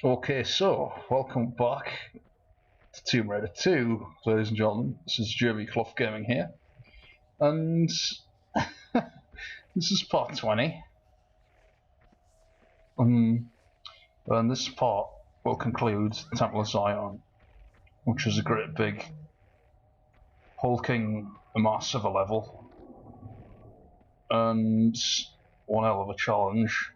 Okay, so welcome back to Tomb Raider 2, ladies and gentlemen. This is Jeremy Clough Gaming here, and this is part 20. And this part will conclude Temple of Xian, which is a great big, hulking mass of a level, and one hell of a challenge.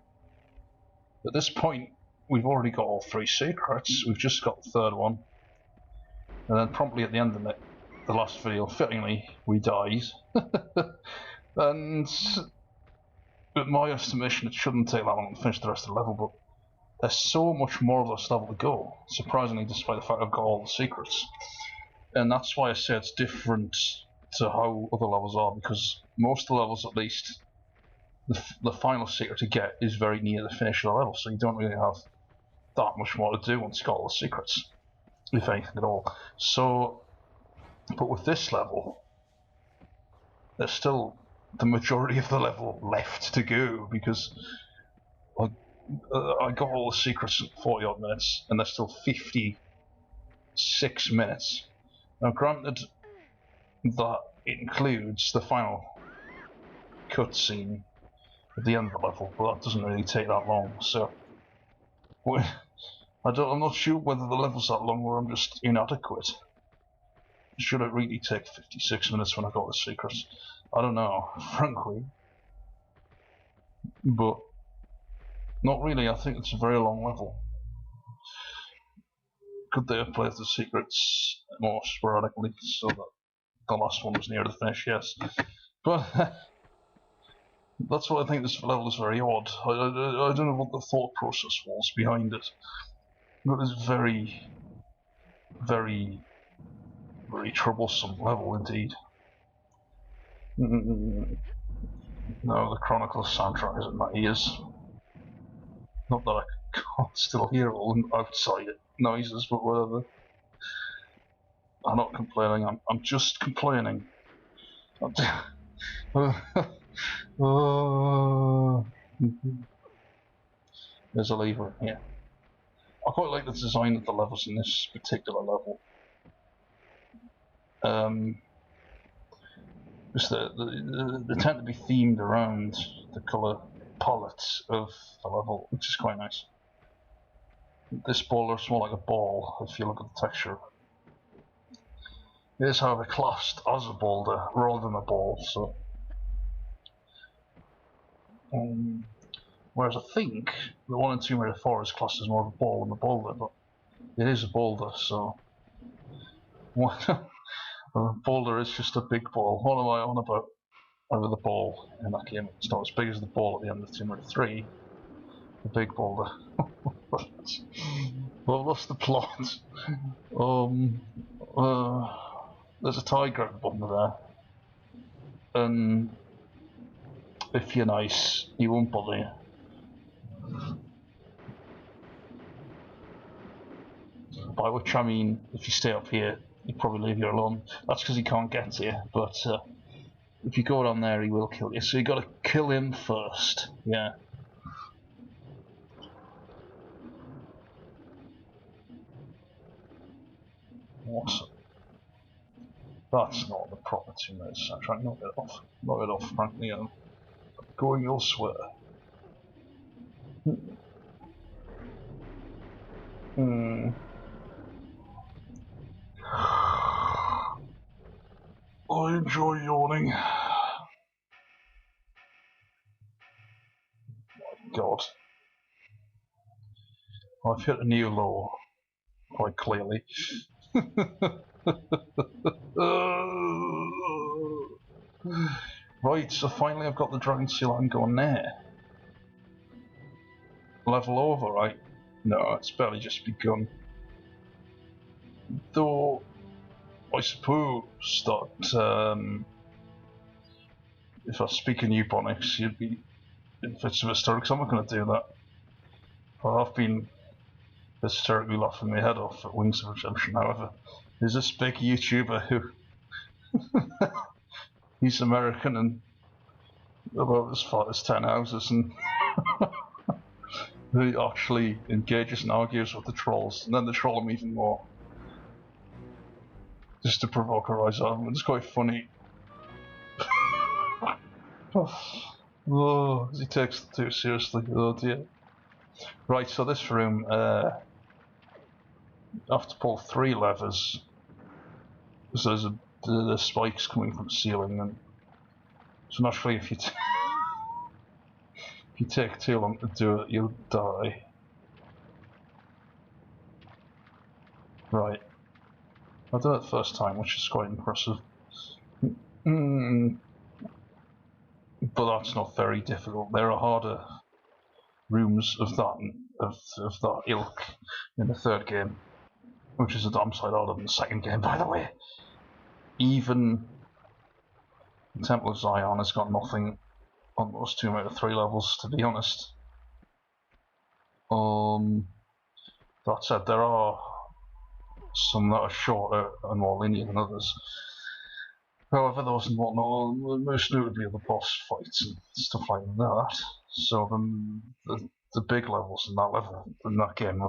At this point, we've already got all three secrets. We've just got the third one. And then promptly at the end of it, the last video, fittingly, we died. And at my estimation, it shouldn't take that long to finish the rest of the level, but there's so much more of this level to go, surprisingly, despite the fact I've got all the secrets. And that's why I say it's different to how other levels are, because most of the levels, at least, the final secret to get is very near the finish of the level, so you don't really have that much more to do once you've got all the secrets, if anything at all. So, but with this level, there's still the majority of the level left to go, because I got all the secrets in 40 odd minutes, and there's still 56 minutes. Now granted, that includes the final cutscene at the end of the level, but that doesn't really take that long, so I'm not sure whether the level's that long or I'm just inadequate. Should it really take 56 minutes when I got the secrets? I don't know, frankly. But not really, I think it's a very long level. Could they have played the secrets more sporadically so that the last one was near the finish? Yes. But that's what I think this level is very odd. I don't know what the thought process was behind it. But it's very, very, very troublesome level indeed. No, the Chronicles soundtrack is in my ears. Not that I can't still hear all the outside noises, but whatever. I'm not complaining, I'm just complaining. There's a lever here. I quite like the design of the levels in this particular level. Because they tend to be themed around the colour palettes of the level, which is quite nice. This boulder is more like a ball if you look at the texture. It is, however, classed as a boulder rather than a ball, so. Whereas I think the one in Tomb Raider 4 is classed as more of a ball than a boulder, but it is a boulder, so. A boulder is just a big ball. What am I on about over the ball in that game? It's not as big as the ball at the end of Tomb Raider 3. The big boulder. Well, what's the plot? There's a tiger at the bottom of there, and if you're nice, he won't bother you. By which I mean, if you stay up here, he'll probably leave you alone. That's because he can't get to you, but if you go down there, he will kill you. So you got to kill him first. Yeah. Awesome. That's not the proper 2 minutes soundtrack. Knock it off. Knock it off, frankly. I'm going elsewhere. I enjoy yawning. My God. I've hit a new low, quite clearly. Right, so finally I've got the dragon seal I'm going there. Level over, right? No, it's barely just begun. Though, I suppose that if I speak in Ebonics, you'd be in fits of hysterics. I'm not going to do that. I've been hysterically laughing my head off at Wings of Redemption, however. There's this big YouTuber who he's American and about as far as 10 houses, and He actually engages and argues with the trolls, and then they troll him even more. Just to provoke a rise out of him. It's quite funny. Oh, he takes it too seriously. Oh dear. Right, so this room, I have to pull 3 levers. So there's the spikes coming from the ceiling, and so naturally if you if you take too long to do it, you'll die. Right. I did it the first time, which is quite impressive. But that's not very difficult. There are harder rooms of that ilk in the 3rd game, which is a damn sight harder than the 2nd game, by the way. Even the Temple of Xian has got nothing on those Tomb Raider 3 levels, to be honest. That said, there are some that are shorter and more linear than others. However, those and whatnot, most notably the boss fights and stuff like that. So the big levels in that game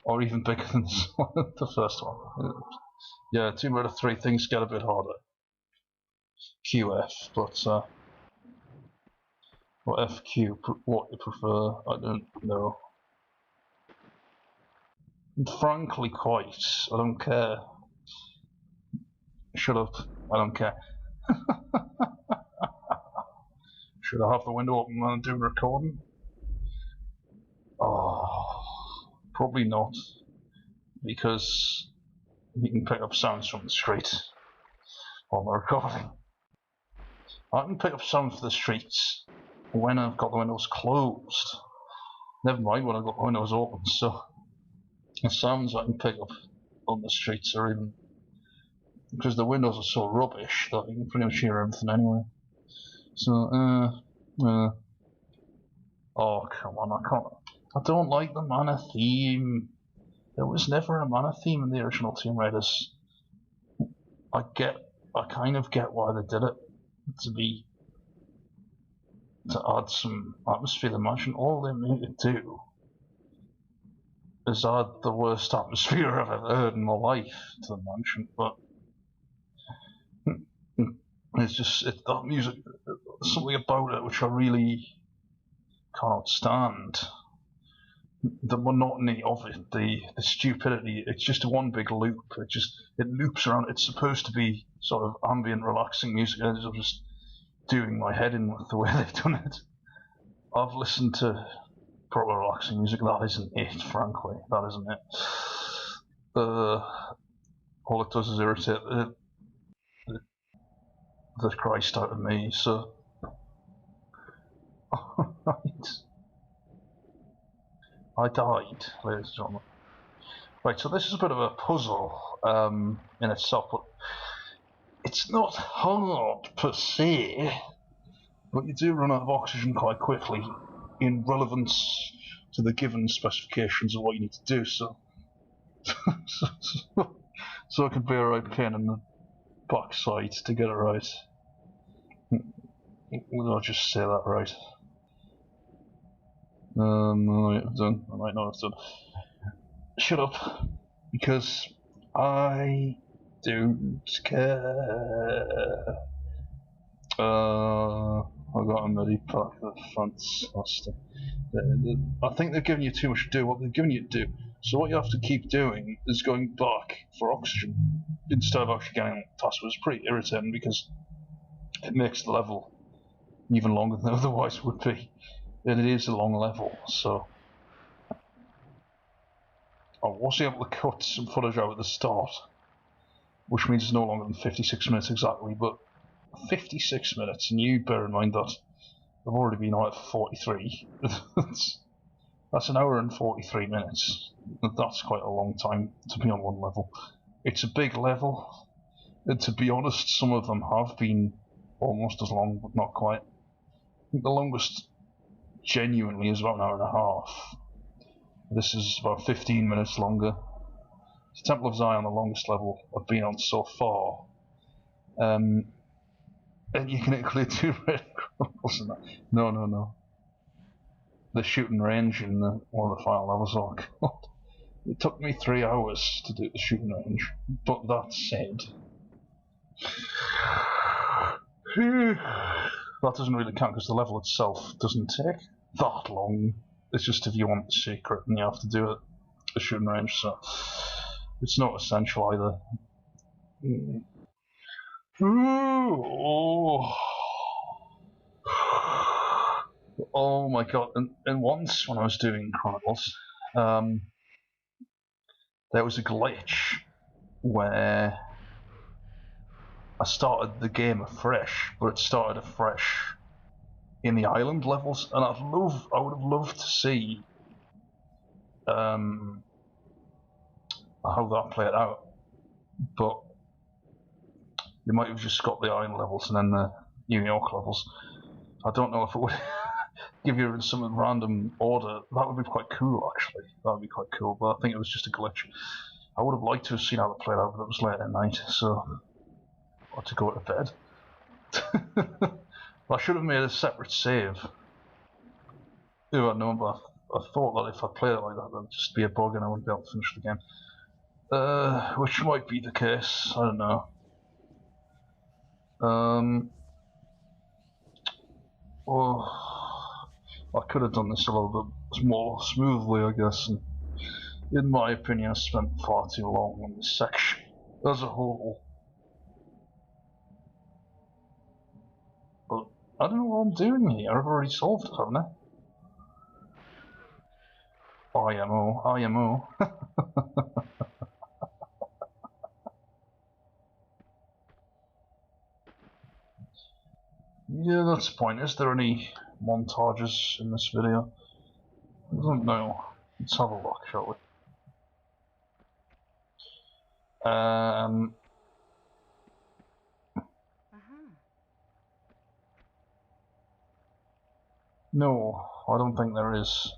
are even bigger than the first one. Yeah, Tomb Raider 3 things get a bit harder. QF, but or FQ, what you prefer, I don't know. And frankly, quite. I don't care. Shut up. I don't care. Should I have the window open and do recording? Oh, probably not. Because you can pick up sounds from the street while I'm recording. I can pick up sounds from the streets when I've got the windows closed. Never mind when I've got the windows open, so the sounds I can pick up on the streets are even... because the windows are so rubbish that you can pretty much hear everything anyway. So, oh, come on, I don't like the mana theme. There was never a mana theme in the original Tomb Raiders. I kind of get why they did it. To add some atmosphere to the mansion. All they made it do is add the worst atmosphere I've ever heard in my life to the mansion, but it's just that music, something about it which I really can't stand. The monotony of it, the stupidity, it's just one big loop. It loops around. It's supposed to be sort of ambient, relaxing music, and I'm just doing my head in with the way they've done it. I've listened to proper relaxing music. That isn't it, frankly. That isn't it. All it does is irritate the Christ out of me, so... Right. I died, ladies and gentlemen. Right, so this is a bit of a puzzle in itself, but it's not hard per se, but you do run out of oxygen quite quickly in relevance to the given specifications of what you need to do, so it can be a right pain in the backside to get it right. I'll just say that right. I might have done. I might not have done. Shut up, because I don't care. I got a muddy pack. Fantastic. I think they're giving you too much to do. What they're giving you to do. So what you have to keep doing is going back for oxygen instead of actually getting past. It's pretty irritating because it makes the level even longer than it otherwise would be. And it is a long level, so I was able to cut some footage out at the start, which means it's no longer than 56 minutes exactly, but 56 minutes, and you bear in mind that I've already been on it for 43. That's an hour and 43 minutes. That's quite a long time to be on one level. It's a big level, and to be honest, some of them have been almost as long, but not quite. I think the longest genuinely is about an hour and a half. This is about 15 minutes longer. The Temple of Xian, the longest level I've been on so far. And you can include 2 red crumbles in that. No. the shooting range in one of the final levels. Oh god. It took me 3 hours to do the shooting range, but that said, that doesn't really count because the level itself doesn't take that long. It's just if you want the secret and you have to do it, the shooting range, so it's not essential either. Oh my god, and once when I was doing Chronicles, there was a glitch where I started the game afresh, but it started afresh in the island levels, and I would have loved to see how that played out, but you might have just got the island levels and then the New York levels. I don't know if it would give you in some random order. That would be quite cool, actually. That would be quite cool, but I think it was just a glitch. I would have liked to have seen how it played out, but it was late at night, so I had to go to bed. I should have made a separate save. Who I know, but I thought that if I played it like that, there'd just be a bug and I wouldn't be able to finish the game. Which might be the case, I don't know. Well, I could have done this a little bit more smoothly, I guess, and in my opinion I spent far too long on this section as a whole. But I don't know what I'm doing here. I've already solved it, haven't I? IMO. Yeah, that's the point. Is there any montages in this video? I don't know. Let's have a look, shall we? No, I don't think there is.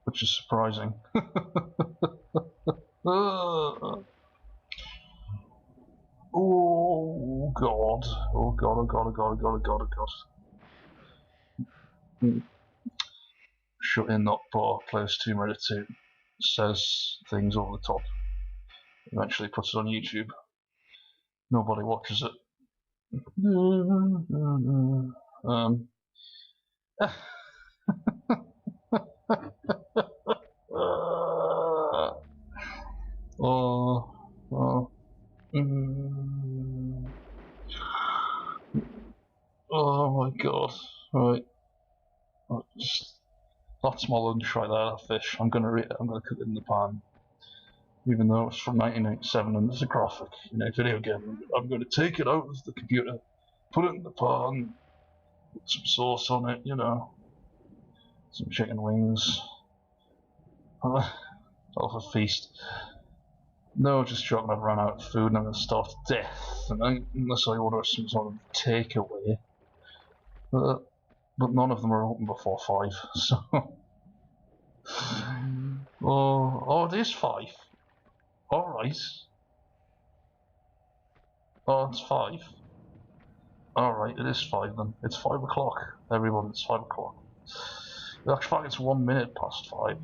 Which is surprising. Oh god. Oh god, oh god, oh god, oh god, oh god, oh god. Shut in that bar, plays Tomb Raider 2, says things over the top, eventually puts it on YouTube. Nobody watches it. Oh my god. Right. That's my lunch right there, that fish. I'm gonna cook it in the pan. Even though it's from 1997 and it's a graphic, video game, I'm gonna take it out of the computer, put it in the pan, put some sauce on it, some chicken wings. I'll have a feast. No, just joking, I've run out of food and I'm gonna starve to death, unless I order some sort of takeaway. But none of them are open before 5, so... Oh, it is 5. Alright. Oh, it's 5. Alright, it is 5 then. It's 5 o'clock, everyone, it's 5 o'clock. In actual fact, it's 1 minute past 5.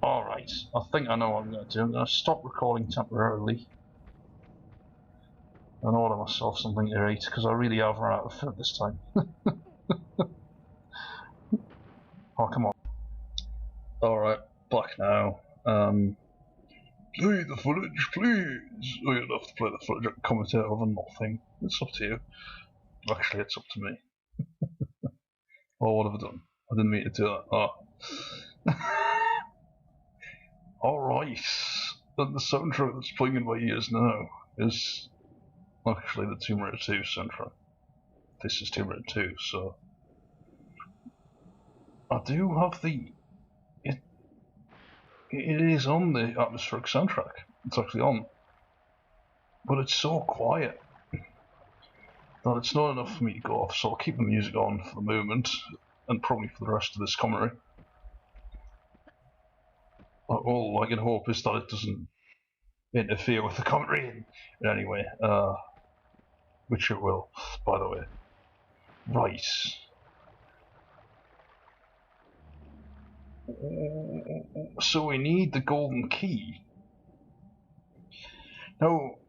Alright, I think I know what I'm going to do. I'm going to stop recording temporarily and order myself something to eat, because I really have run out of food this time. Oh, come on. Alright, back now. Play the footage, please! Oh, you don't have to play the footage, I can commentate over nothing. It's up to you. Actually, it's up to me. Oh, what have I done? I didn't mean to do that. Oh. Alright, and the soundtrack that's playing in my ears now is actually the Tomb Raider 2 soundtrack. This is Tomb Raider 2, so... I do have the... It is on the atmospheric soundtrack. It's actually on. But it's so quiet that it's not enough for me to go off, so I'll keep the music on for the moment, and probably for the rest of this commentary. All I can hope is that it doesn't interfere with the commentary in any way. which it will, by the way. Right. So we need the golden key. Now,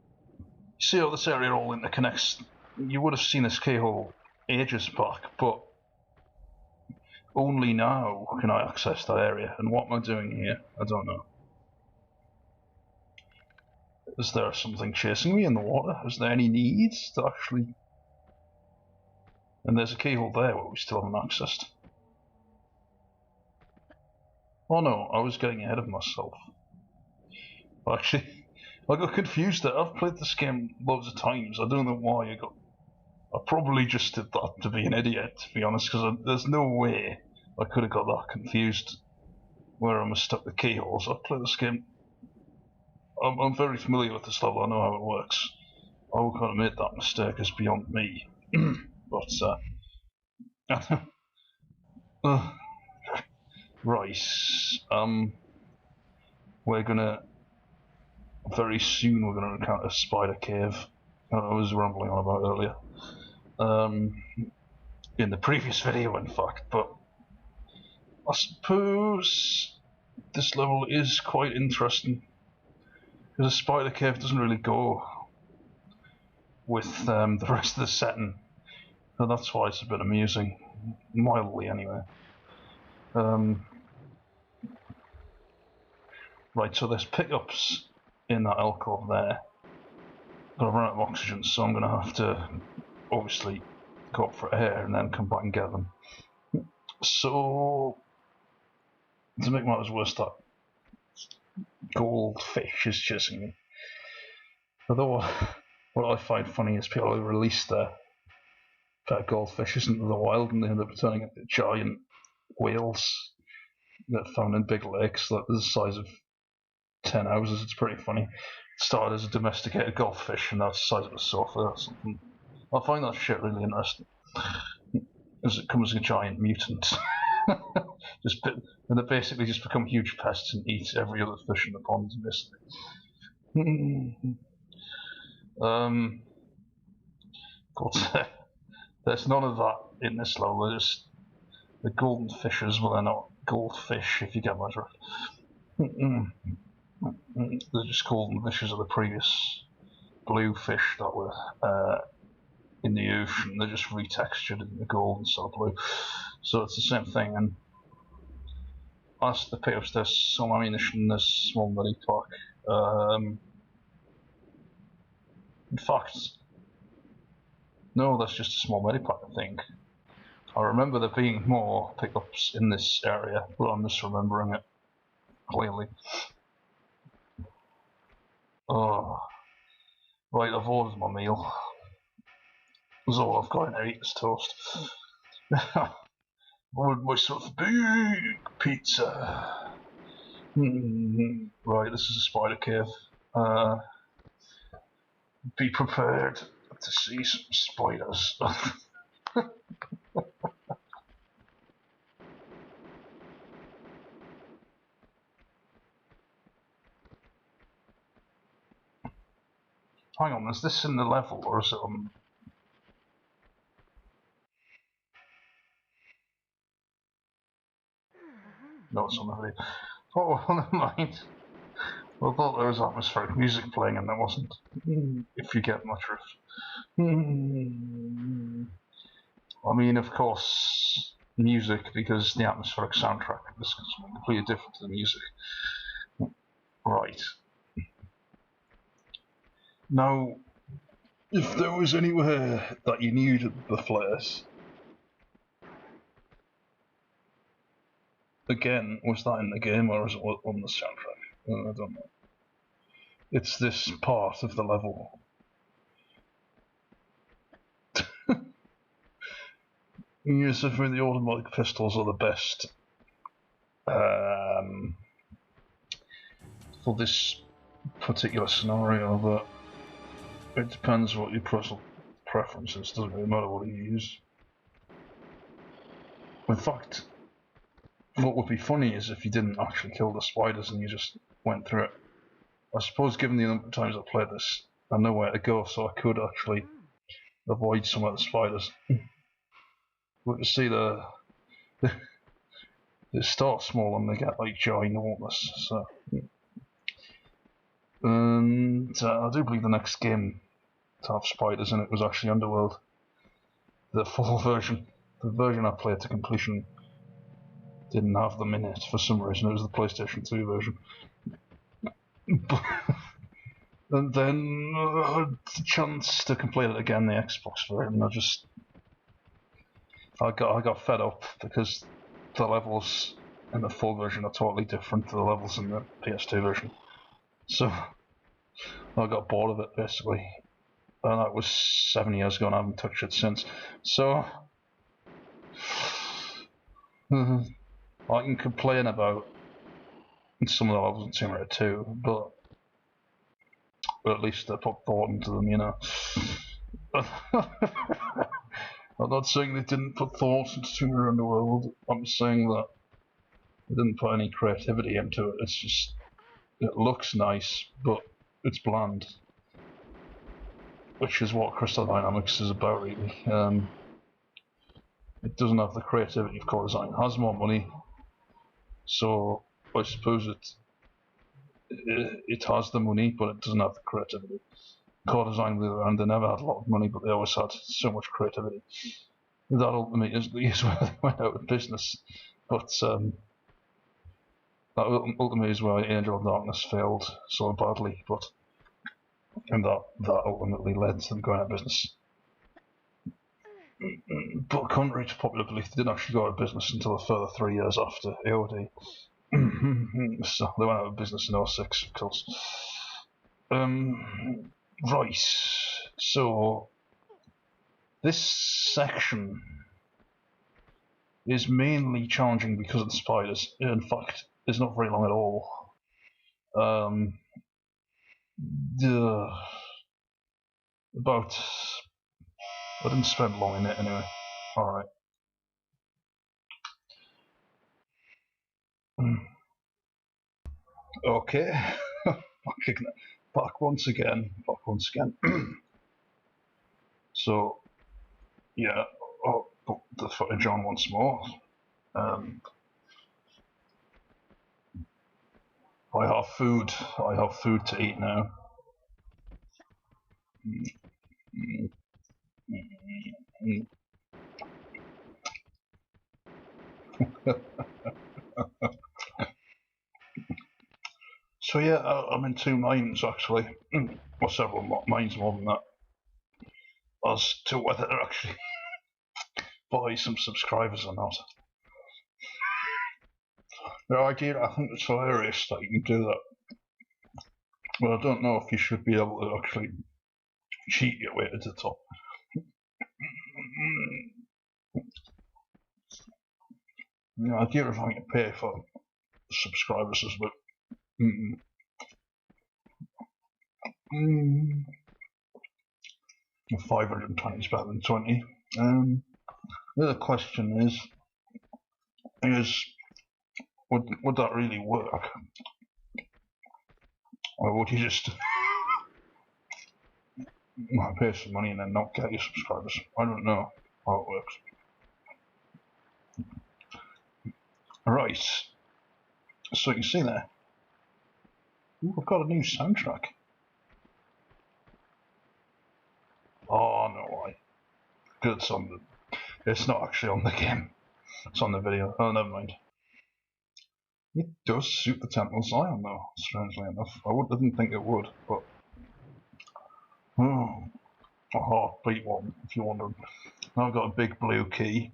see how this area all interconnects? You would have seen this keyhole ages back, but only now can I access that area. And what am I doing here? I don't know. Is there something chasing me in the water? Is there any need to actually... And there's a keyhole there where we still haven't accessed. Oh no, I was getting ahead of myself. Actually, I got confused there. I've played this game loads of times. I don't know why I probably just did that to be an idiot, to be honest, because there's no way I could have got that confused where I mistook the keyholes. I've played this game. I'm very familiar with this level. I know how it works. How I kind of made that mistake is beyond me. But, right. We're gonna... Very soon we're gonna encounter Spider Cave. I was rambling on about earlier. In the previous video, in fact, but I suppose this level is quite interesting. Because the Spider Cave doesn't really go with the rest of the setting. So that's why it's a bit amusing. Mildly, anyway. Right, so there's pickups in that alcove there. But I've run out of oxygen, so I'm going to have to, obviously, go up for air and then come back and get them. So, to make matters worse, that goldfish is chasing me. Although, what I find funny is people who release their pet goldfishes into the wild and they end up turning into giant whales that are found in big lakes that are the size of 10 houses. It's pretty funny. It started as a domesticated goldfish and now it's the size of a sofa or something. I find that shit really interesting. As it comes as a giant mutant. And they basically just become huge pests and eat every other fish in the pond, basically. But there's none of that in this level. They're just the golden fishes, but they're not goldfish, if you get my drift. They're just golden fishes of the previous blue fish that were in the ocean. They're just retextured in the gold instead of blue. So it's the same thing. And as the pickups, there's some ammunition, there's a small medipack. In fact, no, that's just a small medipack, I think. I remember there being more pickups in this area, but I'm misremembering it clearly. Oh, right, I've ordered my meal. That's all I've got in there, eat this toast. I ordered myself a big pizza. Right, this is a spider cave. Be prepared to see some spiders. Hang on, is this in the level or is it on? No, it's on the video. Oh, never mind. I thought there was atmospheric music playing and there wasn't. If you get my drift. I mean, of course, music, because the atmospheric soundtrack is completely different to the music. Right. Now, if there was anywhere that you needed the flares, again, was that in the game or was it on the soundtrack? I don't know. It's this part of the level. Yes, I think the automatic pistols are the best for this particular scenario, but it depends what your personal preference is. Doesn't really matter what you use. In fact, what would be funny is if you didn't actually kill the spiders and you just went through it. I suppose given the number of times I played this, I know where to go, so I could actually avoid some of the spiders. But you see they start small and they get like ginormous. So, and I do believe the next game to have spiders in it was actually Underworld, the full version. The version I played to completion didn't have them in it for some reason. It was the PlayStation 2 version. And then I had the chance to complete it again, the Xbox version. I got fed up because the levels in the full version are totally different to the levels in the PS2 version. So I got bored of it basically. And that was 7 years ago and I haven't touched it since. So I can complain about some of the levels in Tomb Raider 2, but at least I put thought into them, you know. I'm not saying they didn't put thought into Tomb Raider Underworld. I'm saying that they didn't put any creativity into it. It's just, it looks nice, but it's bland. Which is what Crystal Dynamics is about, really. It doesn't have the creativity of core design. It has more money, so I suppose it has the money, but it doesn't have the creativity. Core design, on the other hand, they never had a lot of money, but they always had so much creativity. That ultimately is where they went out of business. But that ultimately is why Angel of Darkness failed so badly. And that ultimately led to them going out of business. But contrary to popular belief, they didn't actually go out of business until a further 3 years after AOD. So they went out of business in 06, of course. Right, so this section is mainly challenging because of the spiders. In fact, it's not very long at all. I didn't spend long in it anyway. Alright. Okay. Back once again. So, yeah, I'll put the footage on once more. I have food to eat now. So yeah, I'm in 2 mines actually, or several mines more than that, as to whether they're actually buy some subscribers or not. The idea, I think it's hilarious that you can do that. But I don't know if you should be able to actually cheat your way to the top. The idea of having to pay for subscribers is a bit... 520 is better than 20. The other question is would that really work? Or would you just pay some money and then not get your subscribers? I don't know how it works. Right, so you can see there, we've got a new soundtrack. Oh no, good, it's not actually on the game, it's on the video. Oh, never mind. It does suit the Temple of Zion though, strangely enough. I didn't think it would, but... a heartbeat one, if you're wondering. Now I've got a big blue key.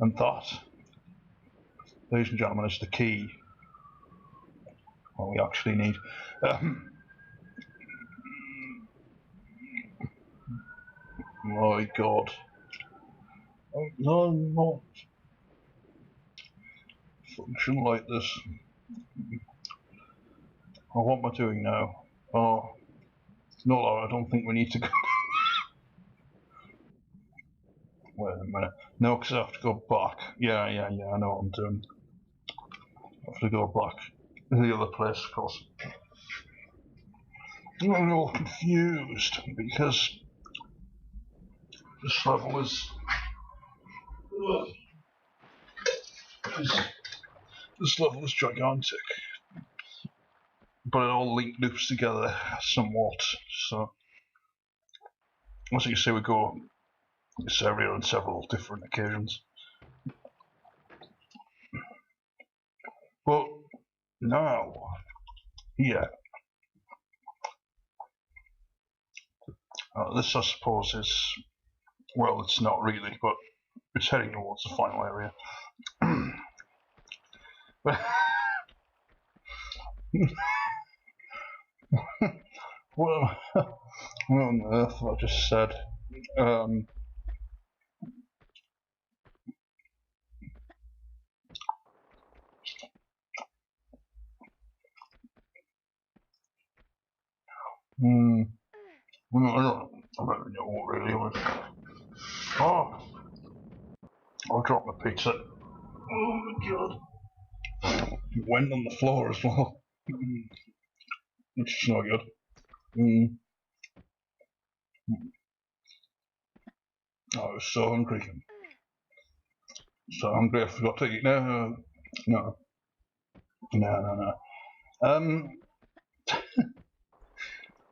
And that, ladies and gentlemen, is the key what we actually need. My god. Oh, no, not function like this. Oh, what am I doing now? Oh, no, Lara, I don't think we need to go. Wait a minute. No, because I have to go back. Yeah, I know what I'm doing. I have to go back to the other place, of course. I'm all confused because This level is... This level is gigantic. But it all loops together somewhat, so... As you can see, we go this area on several different occasions. But now, here, this I suppose is, well, it's not really, but it's heading towards the final area. What on earth have I just said? I don't know what really was. Oh! I dropped my pizza. Oh my god. It went on the floor as well. Which is not good. I was so hungry. So hungry I forgot to eat. No.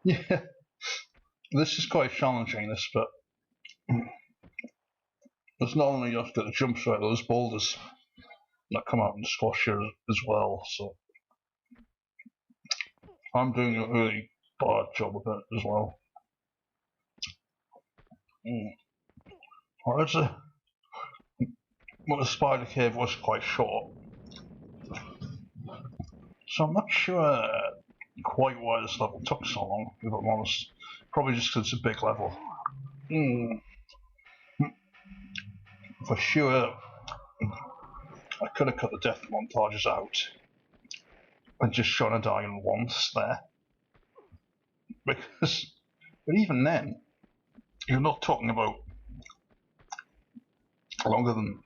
Yeah. This is quite challenging, this, but it's not only just got the jump straight, those boulders that come out and squash you as well, so I'm doing a really bad job of it as well. Well, the spider cave was quite short, so I'm not sure quite why this level took so long, if I'm honest. Probably just because it's a big level. For sure, I could have cut the death montages out and just shown a Talion once there. But even then, you're not talking about longer than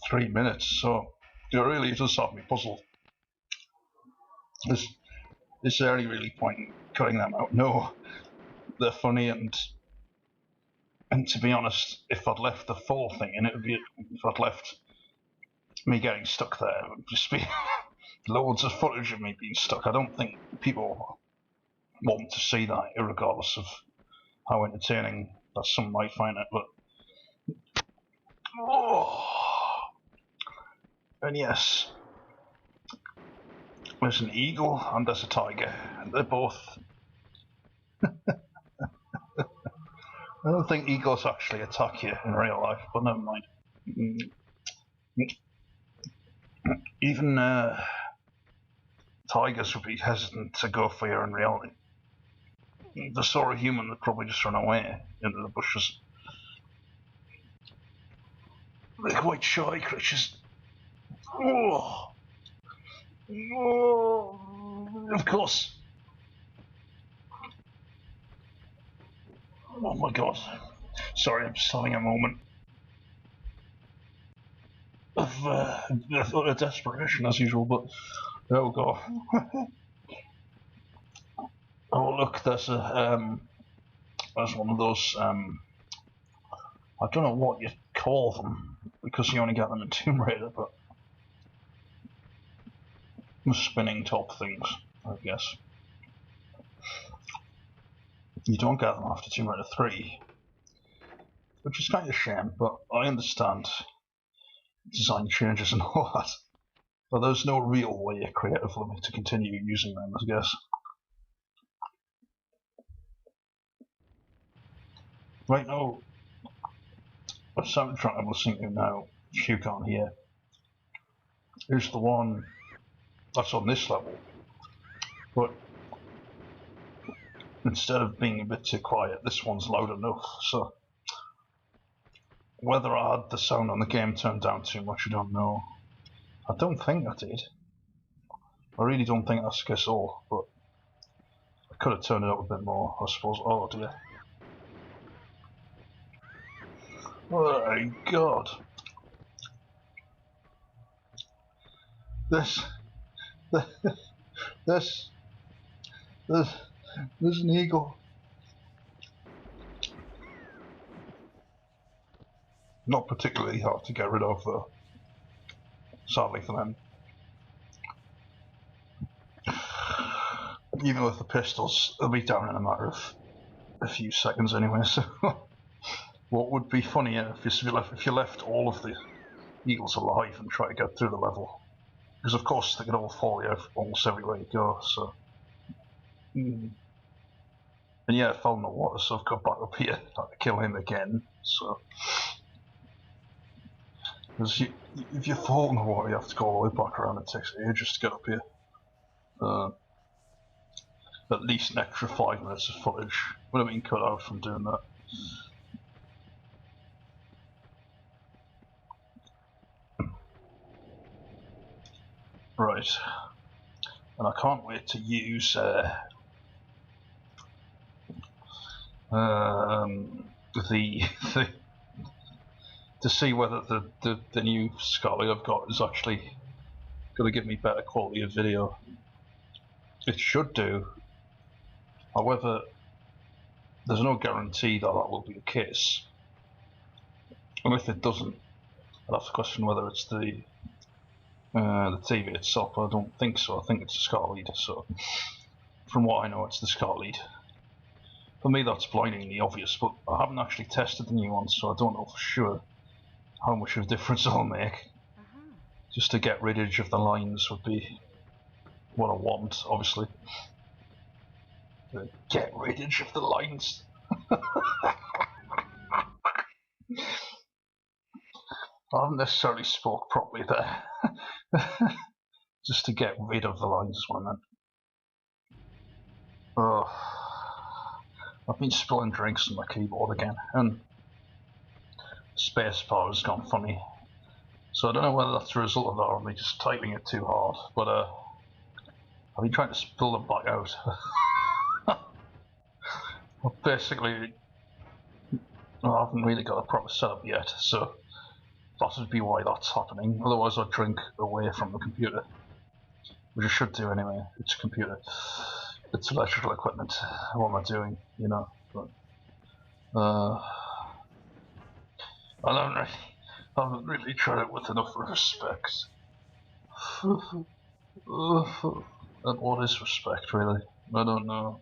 3 minutes, so it really does have me puzzled. Is there any really point in cutting them out? No, they're funny, and to be honest, if I'd left the full thing in, if I'd left me getting stuck there, it would just be loads of footage of me being stuck. I don't think people want to see that, regardless of how entertaining that some might find it. But and yes, there's an eagle and there's a tiger, and they're both. I don't think eagles actually attack you in real life, but never mind. Even tigers would be hesitant to go for you in reality. If they saw a human, they'd probably just run away into the bushes. They're quite shy creatures. Of course. Oh my god. Sorry, I'm just having a moment of desperation as usual, but oh god. Oh look, there's one of those, I don't know what you call them, because you only get them in Tomb Raider, but spinning top things, I guess. You don't get them after Tomb Raider 3, which is kind of a shame, but I understand design changes and all that. But there's no real way creatively to continue using them, I guess. Right now, the soundtrack I'm listening to now, which you can't hear, is the one that's on this level. But instead of being a bit too quiet, this one's loud enough, so whether I had the sound on the game turned down too much, I don't know. I don't think I did. I really don't think that's the case at all, but I could have turned it up a bit more, I suppose. Oh dear. Oh my god. There's an eagle. Not particularly hard to get rid of, though. Sadly for them. Even with the pistols, they'll be down in a matter of a few seconds anyway, so... What would be funnier if you left all of the eagles alive and try to get through the level. Because of course they could all follow you almost everywhere you go, so... And yeah, I fell in the water, so I've got back up here. Had to kill him again, so... Because if you fall in the water, you have to go all the way back around. It takes ages to get up here. At least an extra 5 minutes of footage would have been cut out from doing that. Right, and I can't wait to use to see whether the new Scarlet I've got is actually going to give me better quality of video. It should do. However, there's no guarantee that that will be the case. And if it doesn't, I'd have to question whether it's the TV itself, but I don't think so. I think it's the SCAR lead, so from what I know, it's the SCAR lead. For me, that's blindingly obvious, but I haven't actually tested the new one, so I don't know for sure how much of a difference it'll make. Just to get rid of the lines would be what I want, obviously. Get rid of the lines. I haven't necessarily spoke properly there. Just to get rid of the lines is what I meant. I've been spilling drinks on my keyboard again, and spacebar has gone funny. So I don't know whether that's a result of that or me just typing it too hard, but I've been trying to spill them back out. Well, basically, I haven't really got a proper setup yet, so that would be why that's happening. Otherwise I'd drink away from the computer. Which I should do anyway. It's a computer. It's electrical equipment. What am I doing? You know. But, I haven't really tried it with enough respect. And what is respect, really? I don't know.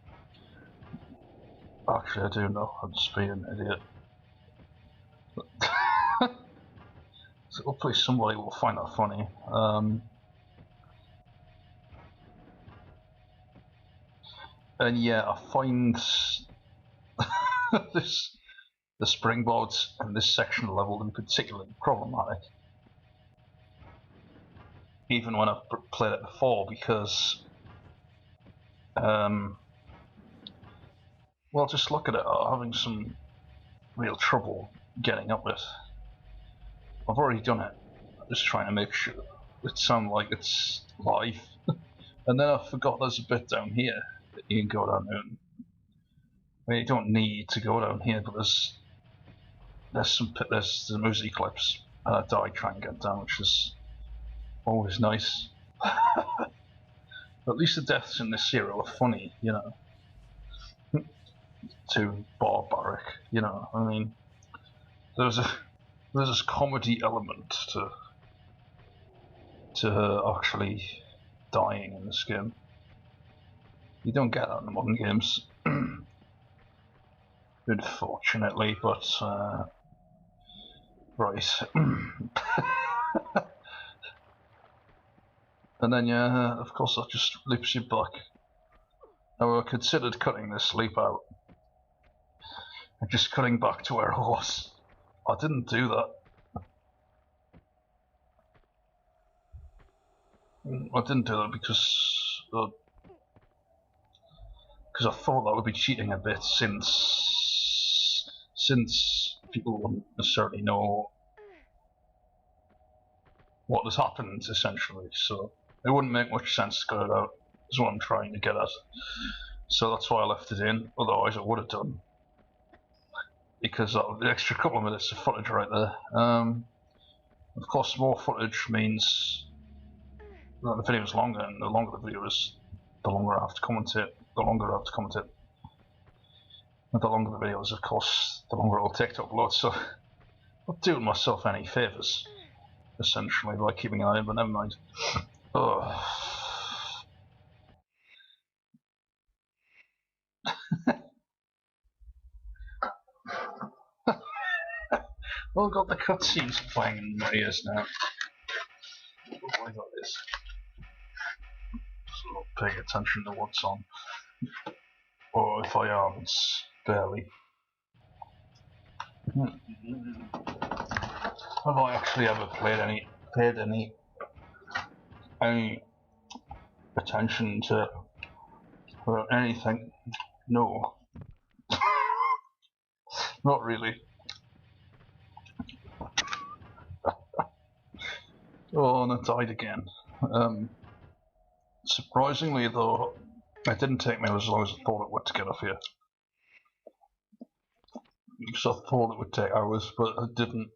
Actually, I do know. I'm just being an idiot. So hopefully somebody will find that funny. And yeah, I find the springboards and this section of the level to be particularly problematic. Even when I've played it before, because well, just look at it, I'm having some real trouble getting up it. I've already done it. I'm just trying to make sure it sounds like it's live. And then I forgot there's a bit down here that you can go down there. I mean, you don't need to go down here, but there's the music clips, and I died trying to get down, which is always nice. At least the deaths in this serial are funny, you know. Too barbaric, you know. I mean, there's this comedy element to her actually dying in this game. You don't get that in the modern games, unfortunately. But right. And then yeah, of course that just loops you back. Now I considered cutting this loop out and just cutting back to where I was. I didn't do that. I didn't do that because I thought that would be cheating a bit, since people wouldn't necessarily know what has happened, essentially. So it wouldn't make much sense to cut it out, is what I'm trying to get at. So that's why I left it in, otherwise I would have done. Because that would be an extra couple of minutes of footage right there. Of course, more footage means that the video is longer, and the longer the video is, the longer I have to commentate. And the longer the video is, of course, the longer it will take to upload. So not doing myself any favours, essentially, by keeping an eye on, but never mind. Ugh. Oh god, the cutscenes are playing in my ears now. Why that is? So I'll pay attention to what's on. Or if I am, it's barely. Have I actually ever paid any attention to anything? No. Not really. Oh, and I died again. Surprisingly though, it didn't take me as long as I thought it would to get off here. Because I thought it would take hours, but it didn't.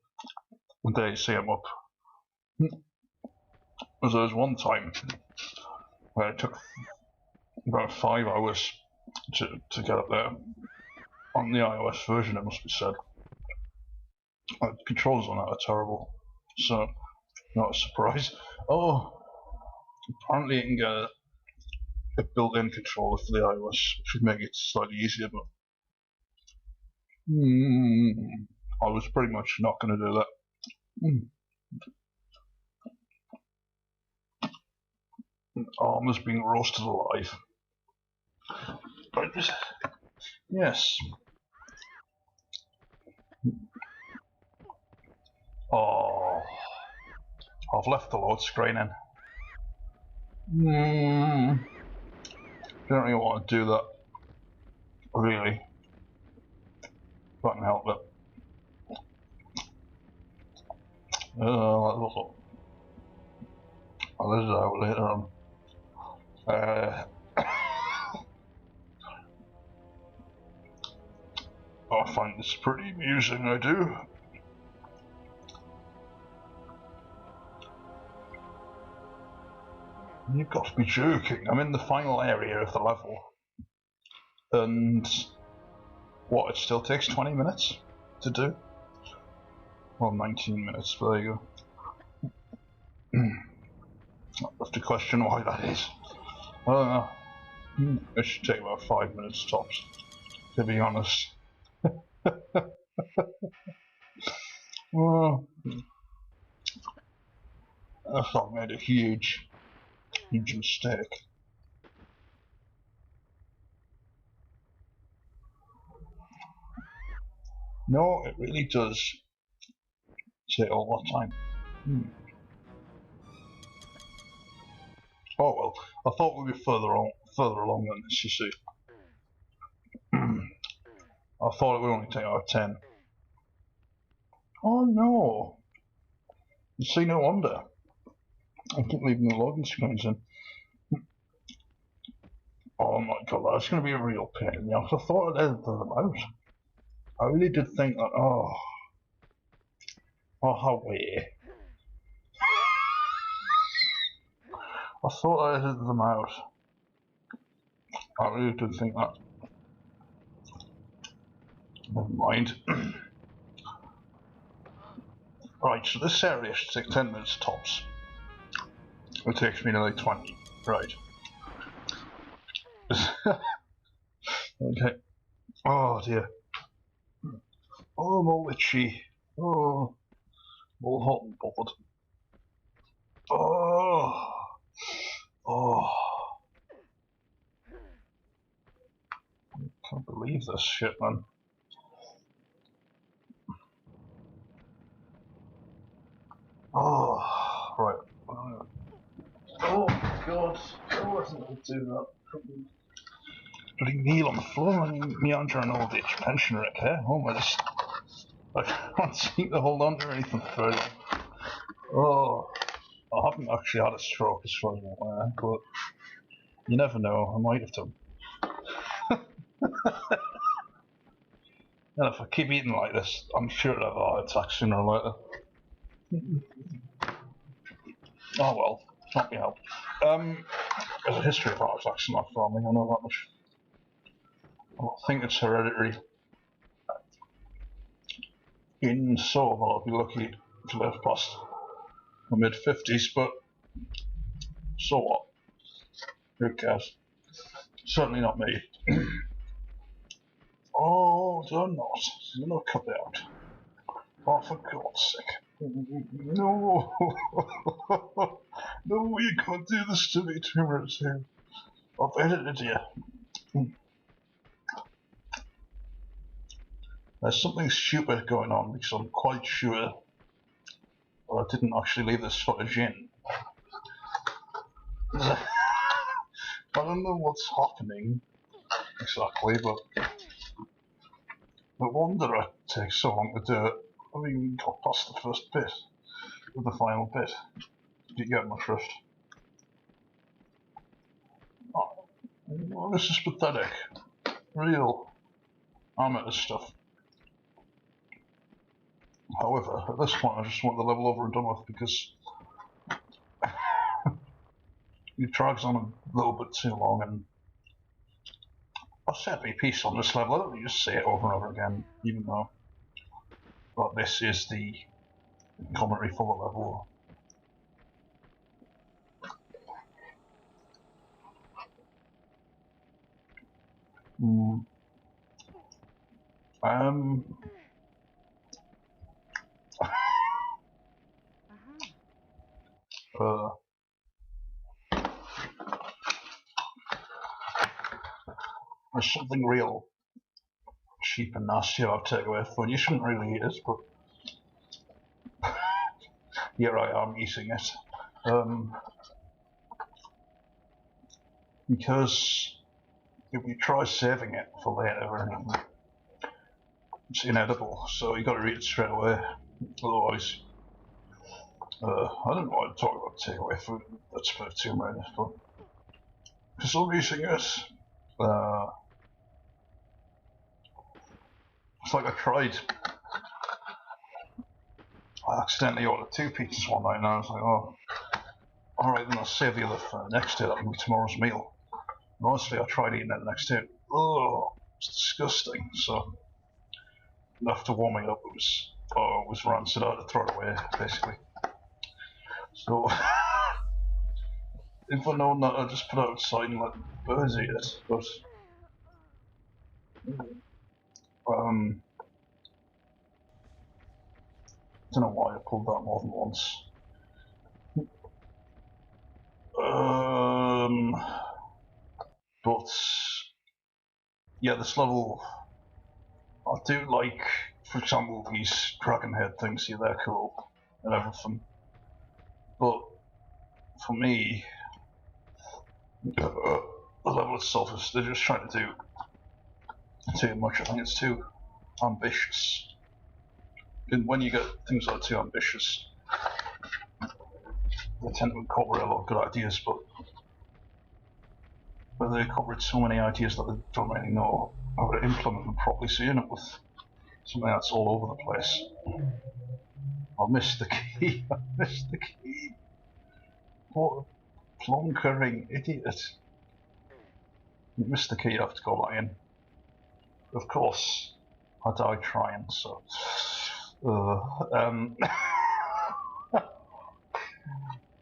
There you see I'm up. Because there was one time where it took about 5 hours to get up there. On the iOS version, it must be said. The controls on that are terrible, so not a surprise. Oh, apparently you can get a built-in controller for the iOS, which should make it slightly easier, but I was pretty much not going to do that. Arm is being roasted alive. Yes. Oh, I've left the load screen in. Don't really want to do that. Really. If I can help it. I'll let it out later on. I find this pretty amusing, I do. You've got to be joking. I'm in the final area of the level. And what, it still takes 20 minutes to do? Well, 19 minutes, but there you go. I have to question why that is. I don't know. It should take about 5 minutes tops, to be honest. Well, I thought I made a huge mistake. No, it really does take all that time. Oh well, I thought we'd be further along than this, you see. I thought it would only take about 10. Oh no! You see, no wonder. I keep leaving the loading screens in. Oh my god, that's going to be a real pain in the ass. I thought I'd edited them out. I really did think that, oh how weird. I thought I edited them out. I really did think that. Never mind. Right, so this area should take 10 minutes tops. It takes me nearly 20. Right. Okay. Oh dear. Oh, I'm all itchy. Oh, I'm all hot and bothered. Oh. Oh. I can't believe this shit, man. Oh, right. Oh god, I wasn't going to do that. Putting kneel on the floor and meander an old age pensioner, okay? Oh my, I can't seem to hold on to anything further. Oh, I haven't actually had a stroke as far as I'm aware, but you never know, I might have done. And if I keep eating like this, I'm sure I'll have a heart attack sooner or later. Oh well, it's not my help. There's a history of heart attacks in my family, I know that much. I think it's hereditary. in so that I'll be lucky to live past my mid-50s, but so what? Who cares? Certainly not me. Oh, they're not. You're not cut out. Oh, for God's sake. No! No, you can't do this to me, Tomb Raider 2. I've edited you. There's something stupid going on because I'm quite sure I didn't actually leave this footage in. I don't know what's happening exactly, but no wonder it takes so long to do it. I mean, we got past the first bit, or the final bit. Did you get my drift? Oh, well, this is pathetic. Real amateur stuff. However, at this point I just want the level over and done with because it drags on a little bit too long, and I've set my piece on this level. I don't just say it over and over again, even though this is the commentary for the level. There's something real cheap and nasty about takeaway food. You shouldn't really eat it, but here I am eating it. Because if you try saving it for later or anything, it's inedible, so you gotta eat it straight away. Otherwise, I don't know why to talk about takeaway food. That's for Tomb Raider, but because I'm eating it, it's like I accidentally ordered 2 pizzas one night, and I was like, oh, alright, then I'll save the other for the next day. That can be tomorrow's meal. And honestly, I tried eating it the next day. Oh, it's disgusting. So after warming up, it was rancid. I had to throw it away, basically. So if I'd known that, I'd just put it outside and let birds eat it. But I don't know why I pulled that more than once. But yeah, this level, I do like, for example, these dragon head things here. They're cool and everything. But for me, the level itself is they're just trying to do too much. I think it's too ambitious. And when you get things that are too ambitious, they tend to incorporate a lot of good ideas, but they incorporate so many ideas that they don't really know how to implement them properly, so you end up with something that's all over the place. I missed the key. I missed the key. What a plonkering idiot. You missed the key, you have to go back in. Of course, I died trying, so...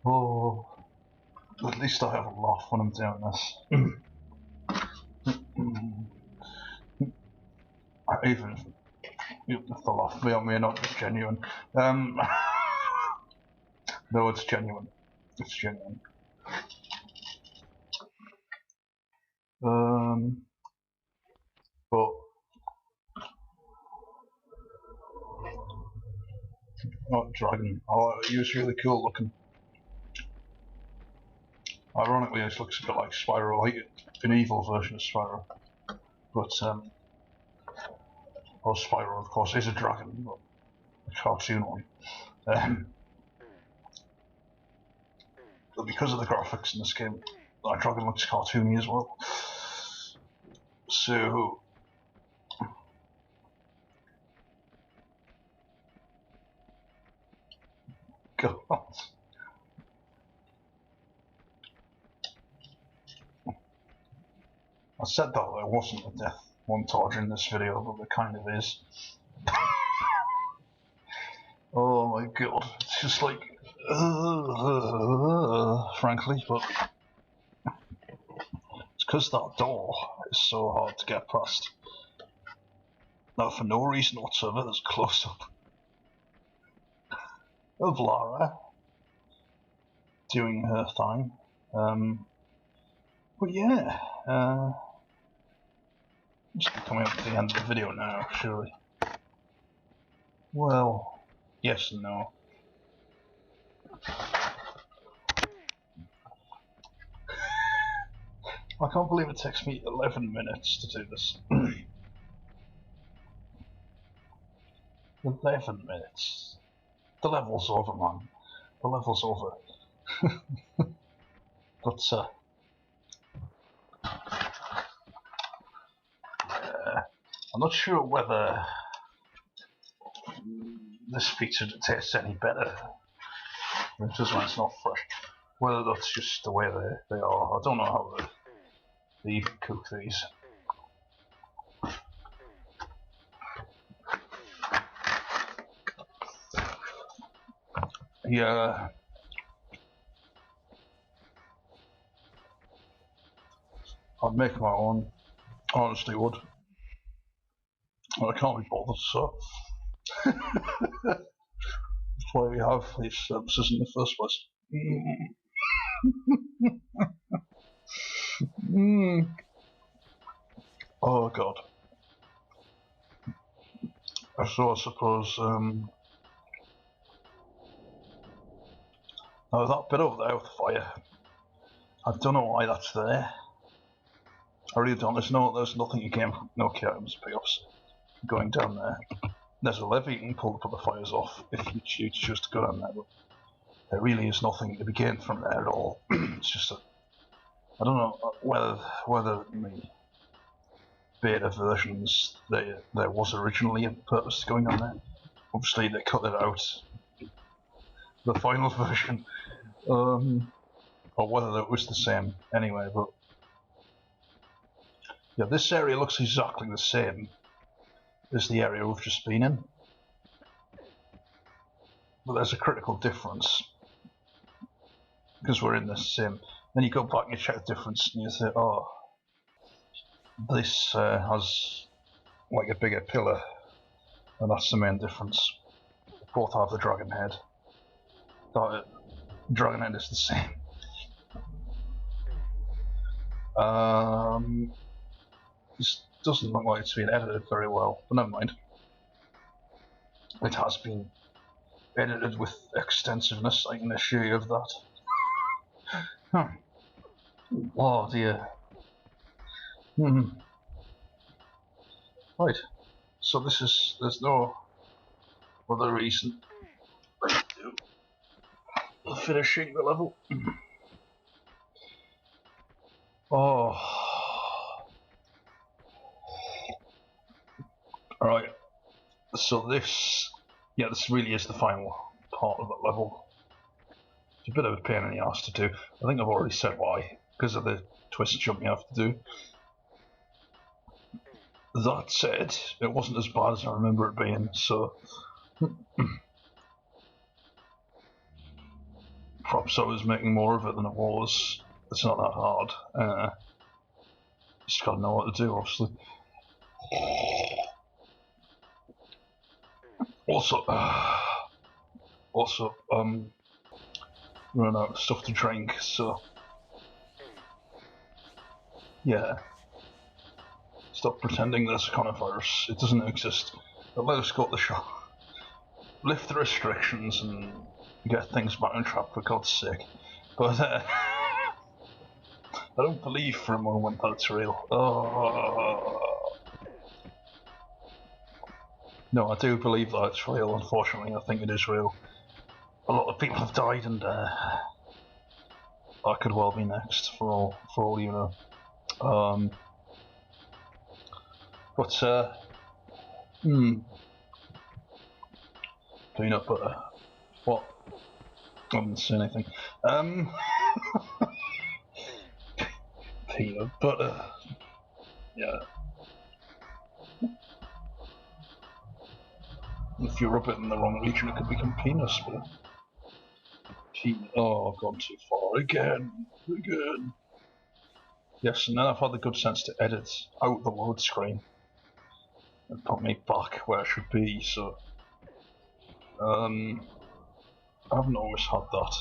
oh, at least I have a laugh when I'm doing this. Even if the laugh may not be genuine. No, it's genuine. It's genuine. But dragon. Oh, he was really cool looking. Ironically, it looks a bit like Spyro, like an evil version of Spyro. But well, Spyro, of course, is a dragon, but a cartoon one. But because of the graphics in this game, that dragon looks cartoony as well. So God. I said that there wasn't a death montage in this video, but there kind of is. my god, it's just like, frankly, but it's because that door is so hard to get past. Now, for no reason whatsoever, there's a close-up of Lara doing her thing. But yeah, just coming up to the end of the video now, surely. Well, yes and no. I can't believe it takes me 11 minutes to do this. 11 minutes. The level's over, man. The level's over. But, I'm not sure whether this feature tastes any better. It's just when it's not fresh. Whether that's just the way they are. I don't know how they even cook these. Yeah. I'd make my own. Honestly would. Well, I can't be bothered, so. That's why we have these services in the first place. Oh god. So I suppose, oh, that bit over there with the fire. I don't know why that's there. I really don't. There's nothing you can, no curtains, pickups going down there. There's a lever you can pull to put the fires off if you choose to go down there, but there really is nothing to be gained from there at all. It's just a, I don't know whether in the beta versions there was originally a purpose going on there. Obviously they cut it out. The final version, or whether it was the same anyway, but yeah, this area looks exactly the same as the area we've just been in, but there's a critical difference because we're in the same. Then you go back and you check the difference and you say, oh, this has like a bigger pillar, and that's the main difference. Both have the dragon head. That dragon head is the same. This doesn't look like it's been edited very well, but never mind. It has been edited with extensiveness, I can assure you of that. Huh. Oh dear. Right. So there's no other reason for finishing the level. Oh. Alright. So this really is the final part of the level. It's a bit of a pain in the ass to do. I think I've already said why, because of the twist jump you have to do. That said, it wasn't as bad as I remember it being, so perhaps I was making more of it than it was. It's not that hard. Just gotta know what to do, obviously. Also, run out of stuff to drink, so yeah. Stop pretending there's a coronavirus. It doesn't exist. But let us go to the shop. Lift the restrictions and get things back on track, for God's sake. But I don't believe for a moment that it's real. No, I do believe that it's real, unfortunately. I think it is real. A lot of people have died, and I could well be next, for all you know. But peanut butter. What? I didn't say anything. Peanut butter. Yeah. If you rub it in the wrong region, it could become penis, but... Oh, I've gone too far. Again. Yes, and then I've had the good sense to edit out the load screen and put me back where I should be, so... I haven't always had that,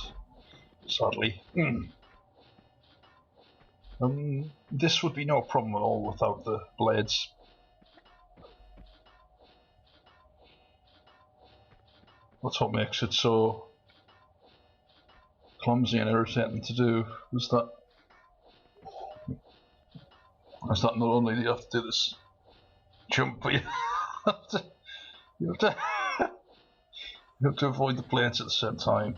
sadly. This would be no problem at all without the blades. That's what makes it so clumsy and irritating to do, is that not only do you have to do this jump, but you have to avoid the blades at the same time.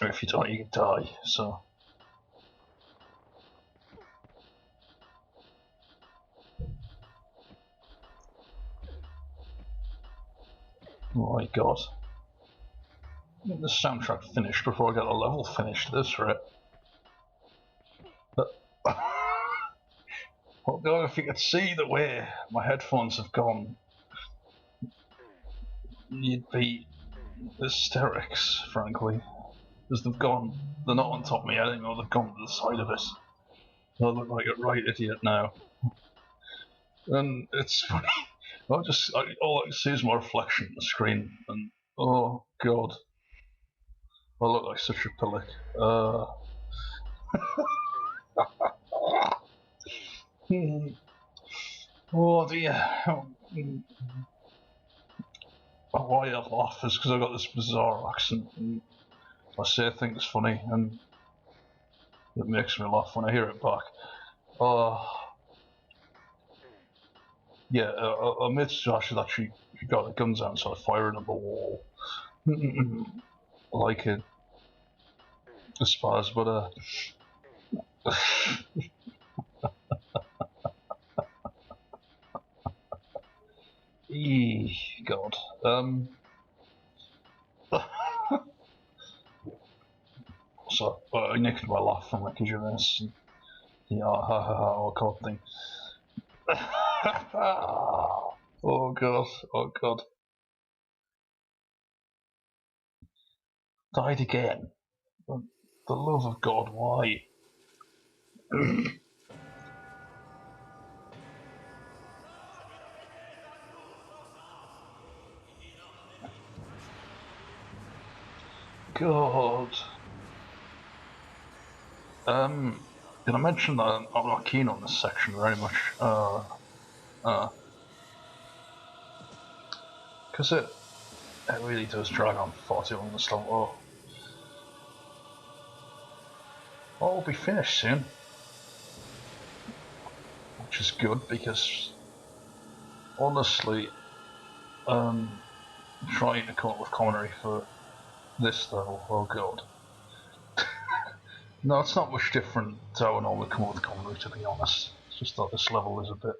Or if you don't, you can die, so... Oh my god. Get the soundtrack finished before I get the level finished at this rate. But although if you could see the way my headphones have gone, you'd be hysterics, frankly. Because they're not on top of my head anymore, they've gone to the side of it. I look like a right idiot now. And it's funny, all I can see is my reflection on the screen, and oh god. I look like such a pillock. Oh dear. Why I laugh is because I've got this bizarre accent, and I say things funny, and it makes me laugh when I hear it back. Yeah, I made Josh that she got the guns out and started firing at the wall. Like it, I suppose, but God. So I nicked my laugh from Ricky Gervais. Yeah, ha ha ha, oh god thing. Oh god. Died again. For the love of God, why? God. Did I mention that I'm not keen on this section very much? Because it really does drag on far too long this level. Oh, we'll be finished soon. Which is good, because honestly, trying to come up with commentary for this level, oh god. No, it's not much different to how I normally come up with commentary, to be honest. It's just that this level is a bit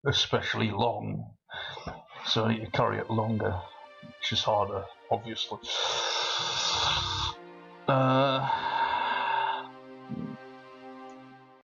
especially long, so I need to carry it longer, which is harder, obviously.